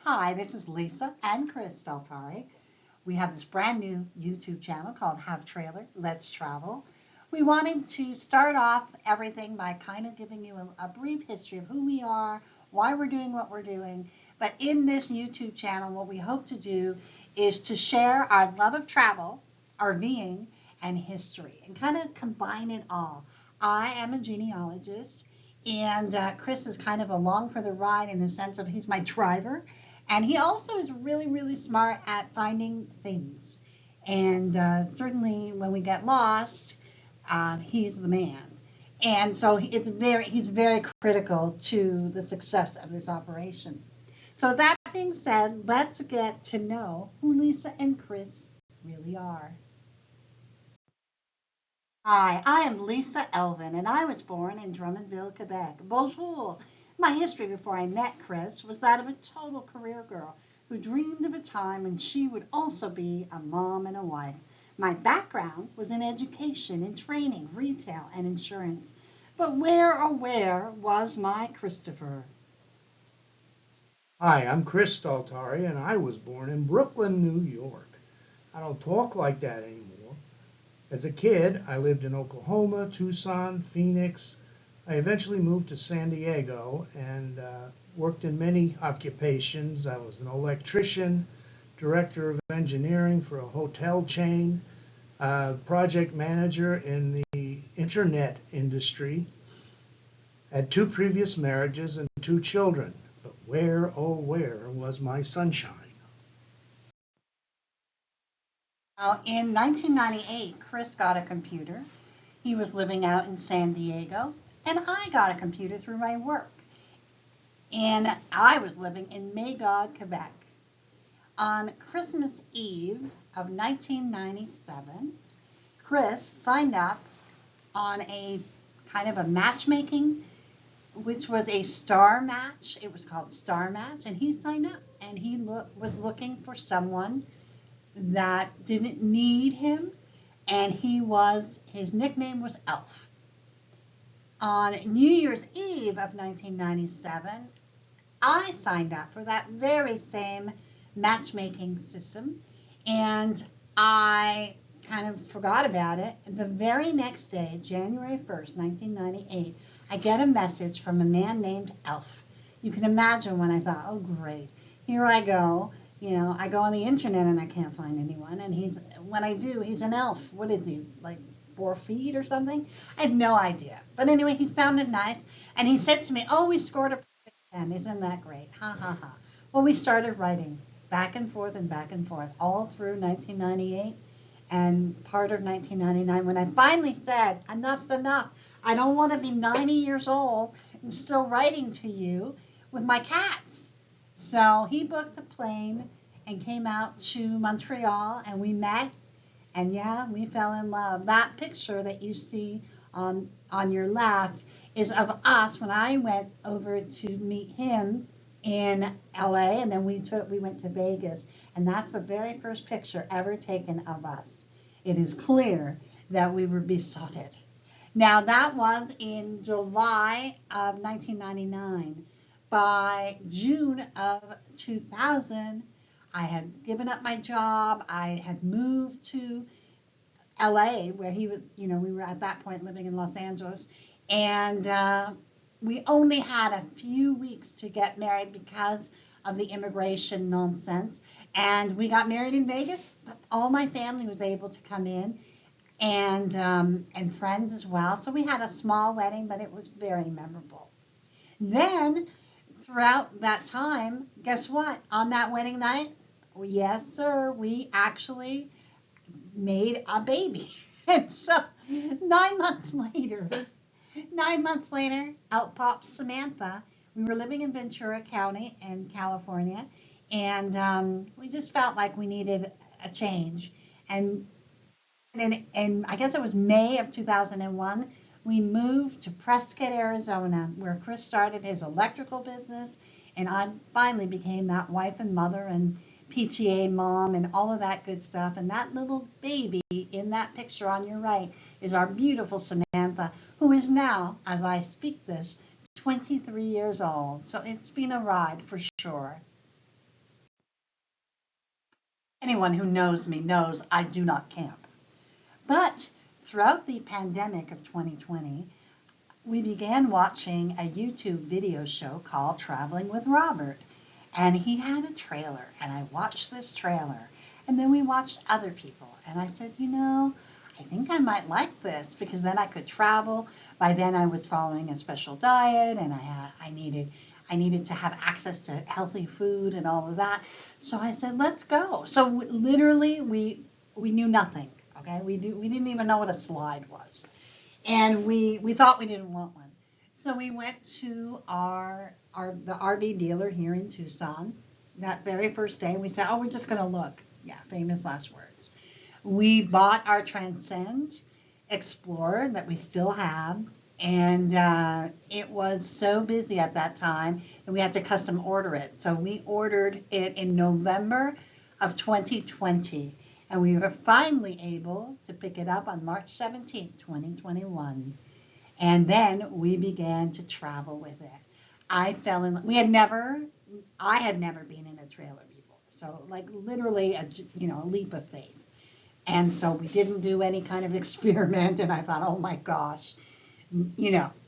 Hi, this is Lisa and Chris Steltari. We have this brand new YouTube channel called Let's Travel. We wanted to start off everything by kind of giving you a brief history of who we are, why we're doing what we're doing. But in this YouTube channel, what we hope to do is to share our love of travel, RVing, and history, and kind of combine it all. I am a genealogist, and Chris is kind of along for the ride in the sense of he's my driver. And he also is really, really smart at finding things. And certainly when we get lost, he's the man. And so he's very critical to the success of this operation. So that being said, let's get to know who Lisa and Chris really are. Hi, I am Lisa Elvin, and I was born in Drummondville, Quebec. Bonjour. My history before I met Chris was that of a total career girl who dreamed of a time when she would also be a mom and a wife. My background was in education, in training, retail, and insurance. But where was my Christopher? Hi, I'm Chris Staltari, and I was born in Brooklyn, New York. I don't talk like that anymore. As a kid, I lived in Oklahoma, Tucson, Phoenix. I eventually moved to San Diego and worked in many occupations. I was an electrician, director of engineering for a hotel chain, project manager in the internet industry, had two previous marriages and two children. But where, oh, where was my sunshine? Now, in 1998, Chris got a computer. He was living out in San Diego, and I got a computer through my work. And I was living in Magog, Quebec. On Christmas Eve of 1997, Chris signed up on a kind of a matchmaking, which was a star match. It was called Star Match, and he signed up, and he was looking for someone that didn't need him, and his nickname was Elf. On New Year's Eve of 1997, I signed up for that very same matchmaking system, and I kind of forgot about it. The very next day, January 1st, 1998, I get a message from a man named Elf. You can imagine when I thought, oh great, here I go. I go on the internet and I can't find anyone. And when I do, he's an elf. What is he, like 4 feet or something? I had no idea. But anyway, he sounded nice. And he said to me, oh, we scored a perfect 10. Isn't that great? Ha, ha, ha. Well, we started writing back and forth all through 1998 and part of 1999 when I finally said, enough's enough. I don't want to be 90 years old and still writing to you with my cats. So he booked a plane and came out to Montreal, and we met, and yeah, we fell in love. That picture that you see on your left is of us when I went over to meet him in LA, and then we went to Vegas, and that's the very first picture ever taken of us. It is clear that we were besotted. Now that was in July of 1999. By June of 2000, I had given up my job. I had moved to LA, where he was, we were at that point living in Los Angeles. And we only had a few weeks to get married because of the immigration nonsense. And we got married in Vegas. All my family was able to come in, and friends as well. So we had a small wedding, but it was very memorable. Then throughout that time, guess what? On that wedding night, yes, sir, we actually made a baby. And so 9 months later, out pops Samantha. We were living in Ventura County in California, and we just felt like we needed a change. And I guess it was May of 2001, we moved to Prescott, Arizona, where Chris started his electrical business, and I finally became that wife and mother and PTA mom and all of that good stuff. And that little baby in that picture on your right is our beautiful Samantha, who is now, as I speak this, 23 years old. So it's been a ride for sure. Anyone who knows me knows I do not camp. But throughout the pandemic of 2020, we began watching a YouTube video show called Traveling with Robert. And he had a trailer, and I watched this trailer. And then we watched other people. And I said, I think I might like this because then I could travel. By then I was following a special diet, and I needed to have access to healthy food and all of that. So I said, let's go. So literally we knew nothing. Okay, we didn't even know what a slide was, and we thought we didn't want one. So we went to the RV dealer here in Tucson that very first day. We said, oh, we're just going to look. Yeah, famous last words. We bought our Transcend Explorer that we still have, and it was so busy at that time that we had to custom order it. So we ordered it in November of 2020, and we were finally able to pick it up on March 17th, 2021. And then we began to travel with it. I had never been in a trailer before. So like literally a leap of faith. And so we didn't do any kind of experiment, and I thought, oh my gosh,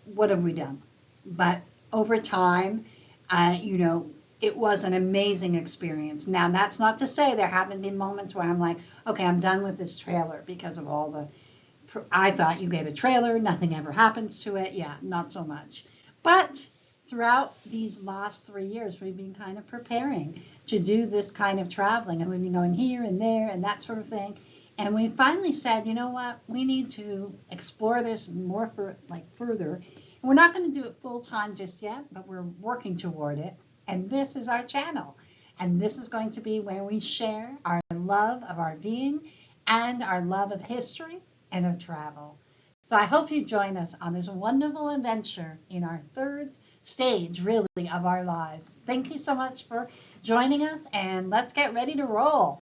what have we done? But over time, it was an amazing experience. Now, that's not to say there haven't been moments where I'm like, okay, I'm done with this trailer because of I thought you get a trailer, nothing ever happens to it. Yeah, not so much. But throughout these last 3 years, we've been kind of preparing to do this kind of traveling, and we've been going here and there and that sort of thing. And we finally said, you know what, we need to explore this further. And we're not going to do it full time just yet, but we're working toward it. And this is our channel. And this is going to be where we share our love of RVing and our love of history and of travel. So I hope you join us on this wonderful adventure in our third stage, really, of our lives. Thank you so much for joining us, and let's get ready to roll.